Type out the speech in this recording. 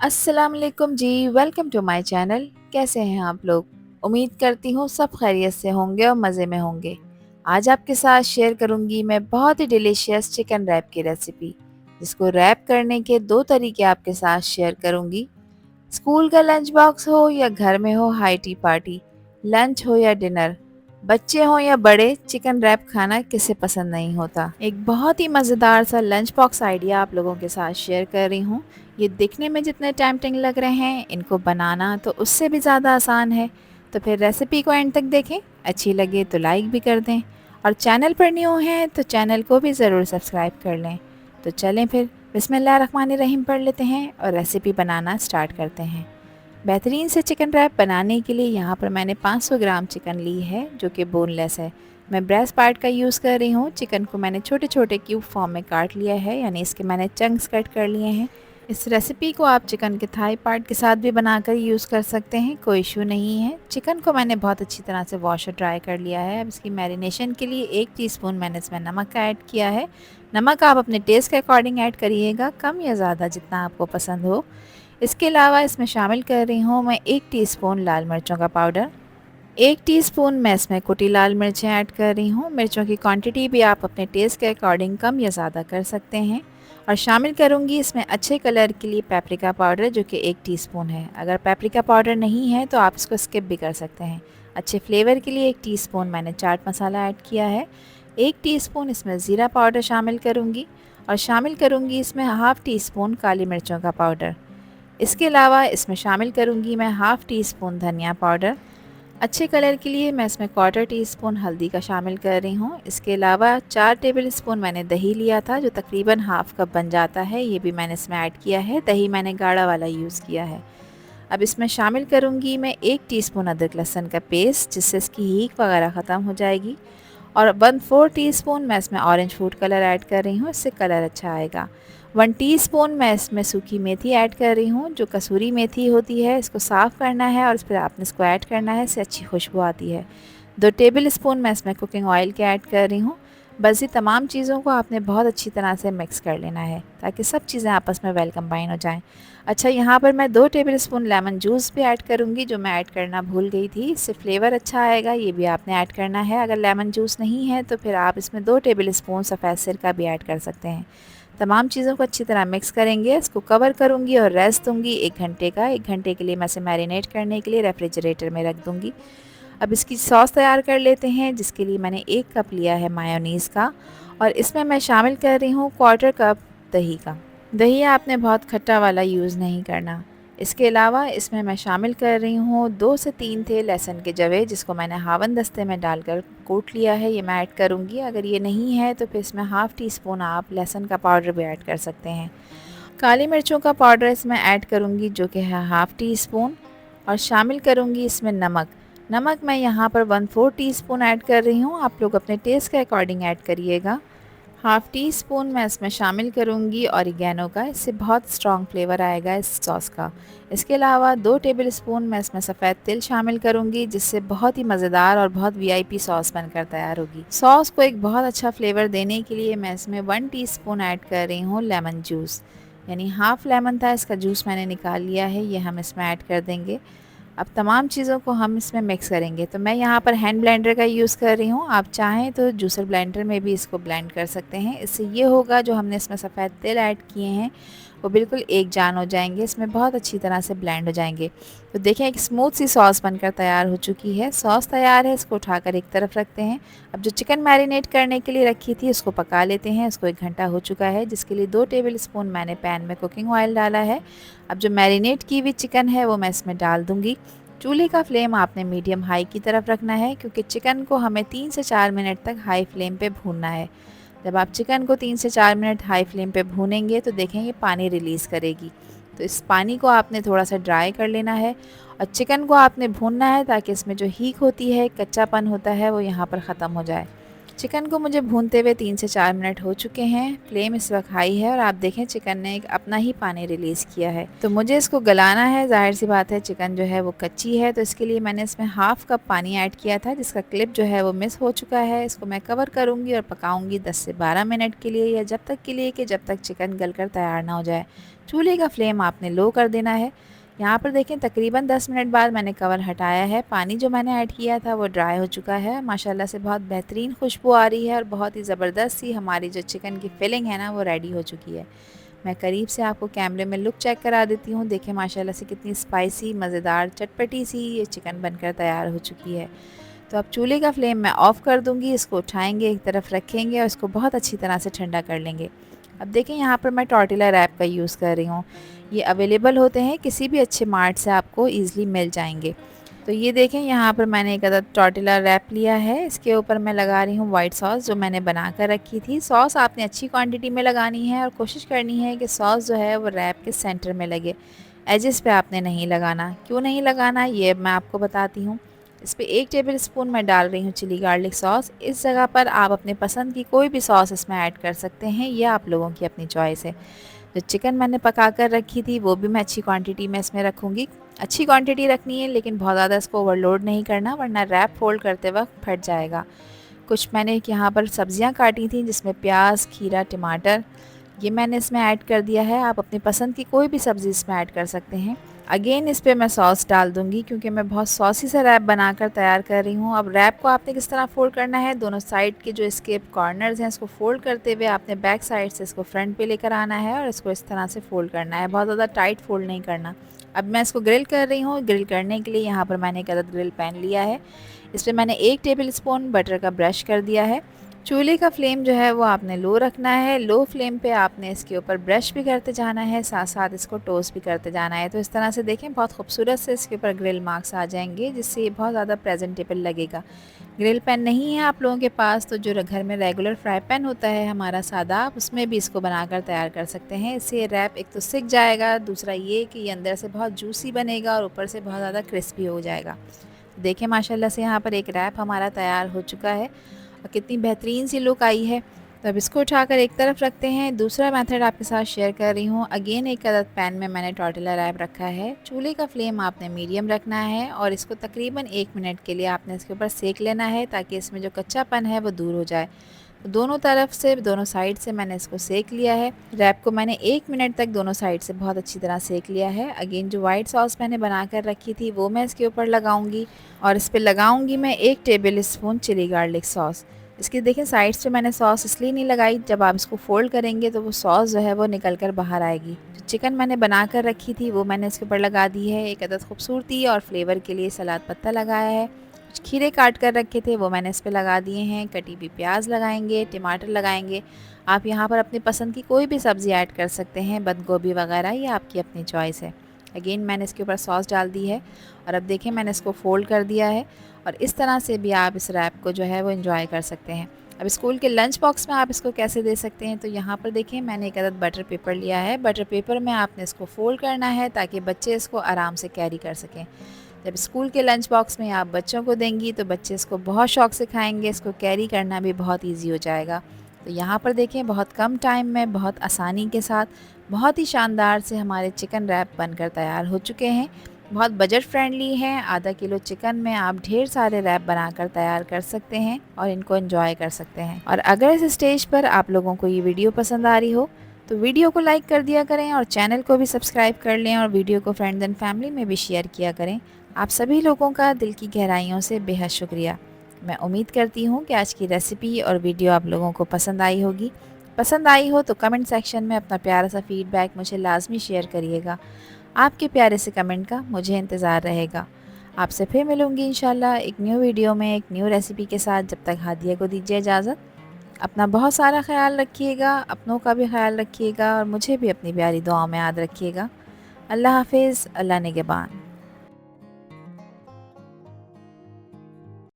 अस्सलाम वालेकुम जी, welcome to my channel. कैसे हैं आप लोग? उम्मीद करती हूँ सब खैरियत से होंगे और मज़े में होंगे। आज आपके साथ शेयर करूँगी मैं बहुत ही डिलीशियस चिकन रैप की रेसिपी, जिसको रैप करने के 2 तरीके आपके साथ शेयर करूँगी। स्कूल का लंच बॉक्स हो या घर में हो हाई टी पार्टी, लंच हो या डिनर, बच्चे हो या बड़े, चिकन रैप खाना किसे पसंद नहीं होता। एक बहुत ही मज़ेदार सा लंच बॉक्स आइडिया आप लोगों के साथ शेयर कर रही हूँ। ये दिखने में जितने टेम्पटिंग लग रहे हैं, इनको बनाना तो उससे भी ज़्यादा आसान है। तो फिर रेसिपी को एंड तक देखें, अच्छी लगे तो लाइक भी कर दें और चैनल पर न्यू हैं तो चैनल को भी ज़रूर सब्सक्राइब कर लें। तो चलें फिर बिस्मिल्लाहिर्रहमानिर्रहीम पढ़ लेते हैं और रेसिपी बनाना स्टार्ट करते हैं। बेहतरीन से चिकन रैप बनाने के लिए यहाँ पर मैंने 500 ग्राम चिकन ली है, जो कि बोनलेस है। मैं ब्रेस्ट पार्ट का यूज़ कर रही हूँ। चिकन को मैंने छोटे छोटे क्यूब फॉर्म में काट लिया है, यानी इसके मैंने चंक्स कट कर लिए हैं। इस रेसिपी को आप चिकन के थाई पार्ट के साथ भी बनाकर यूज़ कर सकते हैं, कोई इशू नहीं है। चिकन को मैंने बहुत अच्छी तरह से वॉश और ड्राई कर लिया है। अब इसकी मैरिनेशन के लिए 1 टीस्पून मैंने इसमें नमक का ऐड किया है। नमक आप अपने टेस्ट के अकॉर्डिंग ऐड करिएगा, कम या ज़्यादा जितना आपको पसंद हो। इसके अलावा इसमें शामिल कर रही हूँ मैं 1 टीस्पून लाल मिर्चों का पाउडर। 1 टीस्पून मैं इसमें कुटी लाल मिर्चें ऐड कर रही हूँ। मिर्चों की क्वांटिटी भी आप अपने टेस्ट के अकॉर्डिंग कम या ज़्यादा कर सकते हैं। और शामिल करूँगी इसमें अच्छे कलर के लिए पेपरिका पाउडर, जो कि 1 टीस्पून है। अगर पेपरिका पाउडर नहीं है तो आप इसको स्किप भी कर सकते हैं। अच्छे फ्लेवर के लिए 1 टीस्पून मैंने चाट मसाला ऐड किया है। 1 टीस्पून इसमें ज़ीरा पाउडर शामिल करूँगी और शामिल करूँगी इसमें हाफ़ टीस्पून काली मिर्चों का पाउडर। इसके अलावा इसमें शामिल करूँगी मैं हाफ़ टी स्पून धनिया पाउडर। अच्छे कलर के लिए मैं इसमें क्वार्टर टी स्पून हल्दी का शामिल कर रही हूँ। इसके अलावा 4 टेबल स्पून मैंने दही लिया था, जो तकरीबन हाफ़ कप बन जाता है, ये भी मैंने इसमें ऐड किया है। दही मैंने गाढ़ा वाला यूज़ किया है। अब इसमें शामिल करूँगी मैं 1 टीस्पून अदरक लहसुन का पेस्ट, जिससे इसकी हीक वगैरह ख़त्म हो जाएगी। और 1/4 टीस्पून मैं इसमें ऑरेंज फूड कलर ऐड कर रही हूँ, इससे कलर अच्छा आएगा। 1 टीस्पून मैं इसमें सूखी मेथी ऐड कर रही हूँ, जो कसूरी मेथी होती है। इसको साफ़ करना है और फिर आपने इसको ऐड करना है, इससे अच्छी खुशबू आती है। 2 टेबल स्पून मैं इसमें कुकिंग ऑयल के ऐड कर रही हूँ। बस ये तमाम चीज़ों को आपने बहुत अच्छी तरह से मिक्स कर लेना है, ताकि सब चीज़ें आपस में वेल कंबाइन हो जाएँ। अच्छा, यहाँ पर मैं 2 टेबल स्पून लेमन जूस भी ऐड करूँगी, जो मैं ऐड करना भूल गई थी। इससे फ्लेवर अच्छा आएगा, ये भी आपने ऐड करना है। अगर लेमन जूस नहीं है तो फिर आप इसमें 2 टेबल स्पून सफ़ेद सिरका भी ऐड कर सकते हैं। तमाम चीज़ों को अच्छी तरह मिक्स करेंगे, इसको कवर करूँगी और रेस्ट दूँगी 1 घंटे का। 1 घंटे के लिए मैं इसे मैरिनेट करने के लिए रेफ्रिजरेटर में रख दूँगी। अब इसकी सॉस तैयार कर लेते हैं, जिसके लिए मैंने 1 कप लिया है मायोनीज़ का और इसमें मैं शामिल कर रही हूँ क्वार्टर कप दही का। दही आपने बहुत खट्टा वाला यूज़ नहीं करना। इसके अलावा इसमें मैं शामिल कर रही हूँ 2 से 3 थे लहसुन के जवे, जिसको मैंने हावन दस्ते में डालकर कूट लिया है, ये मैं ऐड करूँगी। अगर ये नहीं है तो फिर इसमें हाफ़ टी स्पून आप लहसुन का पाउडर भी ऐड कर सकते हैं। काली मिर्चों का पाउडर इसमें ऐड करूँगी, जो कि है हाफ़ टी स्पून। और शामिल करूँगी इसमें नमक। नमक मैं यहाँ पर 1/4 टीस्पून ऐड कर रही हूँ, आप लोग अपने टेस्ट के अकॉर्डिंग ऐड करिएगा। हाफ़ टी स्पून मैं इसमें शामिल करूँगी ऑरिगेनो का, इससे बहुत स्ट्रॉन्ग फ्लेवर आएगा इस सॉस का। इसके अलावा 2 टेबल स्पून मैं इसमें सफ़ेद तिल शामिल करूँगी, जिससे बहुत ही मज़ेदार और बहुत वीआईपी सॉस बनकर तैयार होगी। सॉस को एक बहुत अच्छा फ्लेवर देने के लिए मैं इसमें 1 टीस्पून ऐड कर रही हूँ लेमन जूस, यानी हाफ़ लेमन था, इसका जूस मैंने निकाल लिया है, ये हम इसमें ऐड कर देंगे। अब तमाम चीज़ों को हम इसमें मिक्स करेंगे। तो मैं यहाँ पर हैंड ब्लेंडर का यूज़ कर रही हूँ, आप चाहें तो जूसर ब्लेंडर में भी इसको ब्लेंड कर सकते हैं। इससे ये होगा, जो हमने इसमें सफ़ेद तिल ऐड किए हैं वो बिल्कुल एक जान हो जाएंगे, इसमें बहुत अच्छी तरह से ब्लेंड हो जाएंगे। तो देखें, एक स्मूथ सी सॉस बनकर तैयार हो चुकी है। सॉस तैयार है, इसको उठाकर एक तरफ रखते हैं। अब जो चिकन मैरिनेट करने के लिए रखी थी उसको पका लेते हैं। इसको 1 घंटा हो चुका है, जिसके लिए 2 टेबल स्पून मैंने पैन में कुकिंग ऑयल डाला है। अब जो मैरिनेट की हुई चिकन है वो मैं इसमें डाल दूँगी। चूल्हे का फ्लेम आपने मीडियम हाई की तरफ रखना है, क्योंकि चिकन को हमें 3 से 4 मिनट तक हाई फ्लेम पे भूनना है। जब आप चिकन को 3 से 4 मिनट हाई फ्लेम पे भूनेंगे तो देखें ये पानी रिलीज़ करेगी। तो इस पानी को आपने थोड़ा सा ड्राई कर लेना है और चिकन को आपने भूनना है, ताकि इसमें जो हीक होती है, कच्चापन होता है, वो यहाँ पर ख़त्म हो जाए। चिकन को मुझे भूनते हुए 3 से 4 मिनट हो चुके हैं। फ्लेम इस वक्त हाई है और आप देखें चिकन ने एक अपना ही पानी रिलीज़ किया है। तो मुझे इसको गलाना है। ज़ाहिर सी बात है चिकन जो है वो कच्ची है, तो इसके लिए मैंने इसमें हाफ़ कप पानी ऐड किया था, जिसका क्लिप जो है वो मिस हो चुका है। इसको मैं कवर करूँगी और पकाऊँगी 10 से 12 मिनट के लिए, या जब तक के लिए कि जब तक चिकन गल कर तैयार ना हो जाए। चूल्हे का फ्लेम आपने लो कर देना है। यहाँ पर देखें तकरीबन 10 मिनट बाद मैंने कवर हटाया है। पानी जो मैंने ऐड किया था वो ड्राई हो चुका है। माशाल्लाह से बहुत बेहतरीन खुशबू आ रही है और बहुत ही ज़बरदस्त सी हमारी जो चिकन की फिलिंग है ना वो रेडी हो चुकी है। मैं करीब से आपको कैमरे में लुक चेक करा देती हूँ। देखें माशाल्लाह से कितनी स्पाइसी, मज़ेदार, चटपटी सी ये चिकन बनकर तैयार हो चुकी है। तो अब चूल्हे का फ्लेम मैं ऑफ़ कर दूँगी। इसको उठाएँगे, एक तरफ रखेंगे और इसको बहुत अच्छी तरह से ठंडा कर लेंगे। अब देखें यहाँ पर मैं टॉर्टिला रैप का यूज़ कर रही हूँ। ये अवेलेबल होते हैं, किसी भी अच्छे मार्ट से आपको ईज़िली मिल जाएंगे। तो ये देखें यहाँ पर मैंने एक अदद टॉर्टिला रैप लिया है। इसके ऊपर मैं लगा रही हूँ वाइट सॉस जो मैंने बना कर रखी थी। सॉस आपने अच्छी क्वांटिटी में लगानी है और कोशिश करनी है कि सॉस जो है वो रैप के सेंटर में लगे, एजेस पे आपने नहीं लगाना। क्यों नहीं लगाना ये मैं आपको बताती हूँ। इस पर 1 टेबल स्पून मैं डाल रही हूँ चिली गार्लिक सॉस। इस जगह पर आप अपने पसंद की कोई भी सॉस इसमें ऐड कर सकते हैं, यह आप लोगों की अपनी चॉइस है। जो चिकन मैंने पका कर रखी थी वो भी मैं अच्छी क्वांटिटी में इसमें रखूँगी। अच्छी क्वांटिटी रखनी है, लेकिन बहुत ज़्यादा इसको ओवरलोड नहीं करना, वरना रैप फोल्ड करते वक्त फट जाएगा। कुछ मैंने यहाँ पर सब्जियाँ काटी थी, जिसमें प्याज, खीरा, टमाटर, ये मैंने इसमें ऐड कर दिया है। आप अपनी पसंद की कोई भी सब्ज़ी इसमें ऐड कर सकते हैं। अगेन इस पे मैं सॉस डाल दूँगी, क्योंकि मैं बहुत सॉसी सा रैप बनाकर तैयार कर रही हूँ। अब रैप को आपने किस तरह फ़ोल्ड करना है, दोनों साइड के जो इसके कॉर्नर्स हैं इसको फ़ोल्ड करते हुए आपने बैक साइड से इसको फ्रंट पे लेकर आना है और इसको इस तरह से फ़ोल्ड करना है, बहुत ज़्यादा टाइट फ़ोल्ड नहीं करना। अब मैं इसको ग्रिल कर रही हूँ। ग्रिल करने के लिए यहाँ पर मैंने एक अदद ग्रिल पैन लिया है। इस पर मैंने 1 टेबल स्पून बटर का ब्रश कर दिया है। चूल्हे का फ्लेम जो है वो आपने लो रखना है। लो फ्लेम पे आपने इसके ऊपर ब्रश भी करते जाना है, साथ साथ इसको टोस्ट भी करते जाना है। तो इस तरह से देखें बहुत खूबसूरत से इसके ऊपर ग्रिल मार्क्स आ जाएंगे, जिससे ये बहुत ज़्यादा प्रेजेंटेबल लगेगा। ग्रिल पैन नहीं है आप लोगों के पास तो जो घर में रेगुलर फ्राई पैन होता है हमारा सादा, आप उसमें भी इसको बनाकर तैयार कर सकते हैं। इससे ये रैप एक तो सिक जाएगा, दूसरा ये कि ये अंदर से बहुत जूसी बनेगा और ऊपर से बहुत ज़्यादा क्रिस्पी हो जाएगा। देखें माशाल्लाह से यहाँ पर एक रैप हमारा तैयार हो चुका है और कितनी बेहतरीन सी लुक आई है। तो अब इसको उठाकर एक तरफ रखते हैं। दूसरा मेथड आपके साथ शेयर कर रही हूँ। अगेन एक अदद पैन में मैंने टॉर्टिला रैप रखा है। चूल्हे का फ्लेम आपने मीडियम रखना है और इसको तकरीबन 1 मिनट के लिए आपने इसके ऊपर सेक लेना है, ताकि इसमें जो कच्चापन है वो दूर हो जाए। तो दोनों तरफ से, दोनों साइड से मैंने इसको सेक लिया है। रैप को मैंने 1 मिनट तक दोनों साइड से बहुत अच्छी तरह सेक लिया है। अगेन जो वाइट सॉस मैंने बना कर रखी थी वो मैं इसके ऊपर लगाऊंगी और इस पर लगाऊंगी मैं 1 table spoon chilli garlic sauce. इसकी देखें साइड्स पे मैंने सॉस इसलिए नहीं लगाई, जब आप इसको फोल्ड करेंगे तो वो सॉस जो है वो निकल कर बाहर आएगी। जो चिकन मैंने बना कर रखी थी वो मैंने इसके ऊपर लगा दी है। एक अदद खूबसूरती और फ्लेवर के लिए सलाद पत्ता लगाया है। कुछ खीरे काट कर रखे थे वो मैंने इस पर लगा दिए हैं। कटी हुई प्याज लगाएंगे, टमाटर लगाएंगे। आप यहाँ पर अपनी पसंद की कोई भी सब्ज़ी ऐड कर सकते हैं, बंद गोभी वगैरह, ये आपकी अपनी चॉइस है। अगेन मैंने इसके ऊपर सॉस डाल दी है और अब देखें मैंने इसको फ़ोल्ड कर दिया है और इस तरह से भी आप इस रैप को जो है वो एंजॉय कर सकते हैं। अब स्कूल के लंच बॉक्स में आप इसको कैसे दे सकते हैं, तो यहाँ पर देखें मैंने एक अदद बटर पेपर लिया है। बटर पेपर में आपने इसको फ़ोल्ड करना है ताकि बच्चे इसको आराम से कैरी कर सकें। जब स्कूल के लंच बॉक्स में आप बच्चों को देंगी तो बच्चे इसको बहुत शौक़ से खाएँगे, इसको कैरी करना भी बहुत ईजी हो जाएगा। तो यहाँ पर देखें बहुत कम टाइम में, बहुत आसानी के साथ, बहुत ही शानदार से हमारे चिकन रैप बनकर तैयार हो चुके हैं। बहुत बजट फ्रेंडली हैं। आधा किलो चिकन में आप ढेर सारे रैप बनाकर तैयार कर सकते हैं और इनको एंजॉय कर सकते हैं। और अगर इस स्टेज पर आप लोगों को ये वीडियो पसंद आ रही हो तो वीडियो को लाइक कर दिया करें और चैनल को भी सब्सक्राइब कर लें और वीडियो को फ्रेंड्स एंड फैमिली में भी शेयर किया करें। आप सभी लोगों का दिल की गहराइयों से बेहद शुक्रिया। मैं उम्मीद करती हूँ कि आज की रेसिपी और वीडियो आप लोगों को पसंद आई होगी। पसंद आई हो तो कमेंट सेक्शन में अपना प्यारा सा फीडबैक मुझे लाजमी शेयर करिएगा। आपके प्यारे से कमेंट का मुझे इंतज़ार रहेगा। आपसे फिर मिलूँगी इंशाल्लाह एक न्यू वीडियो में एक न्यू रेसिपी के साथ। जब तक हादिया को दीजिए इजाज़त। अपना बहुत सारा ख्याल रखिएगा, अपनों का भी ख्याल रखिएगा और मुझे भी अपनी प्यारी दुआओं में याद रखिएगा। अल्लाह हाफिज़, अल्लाह निगहबान।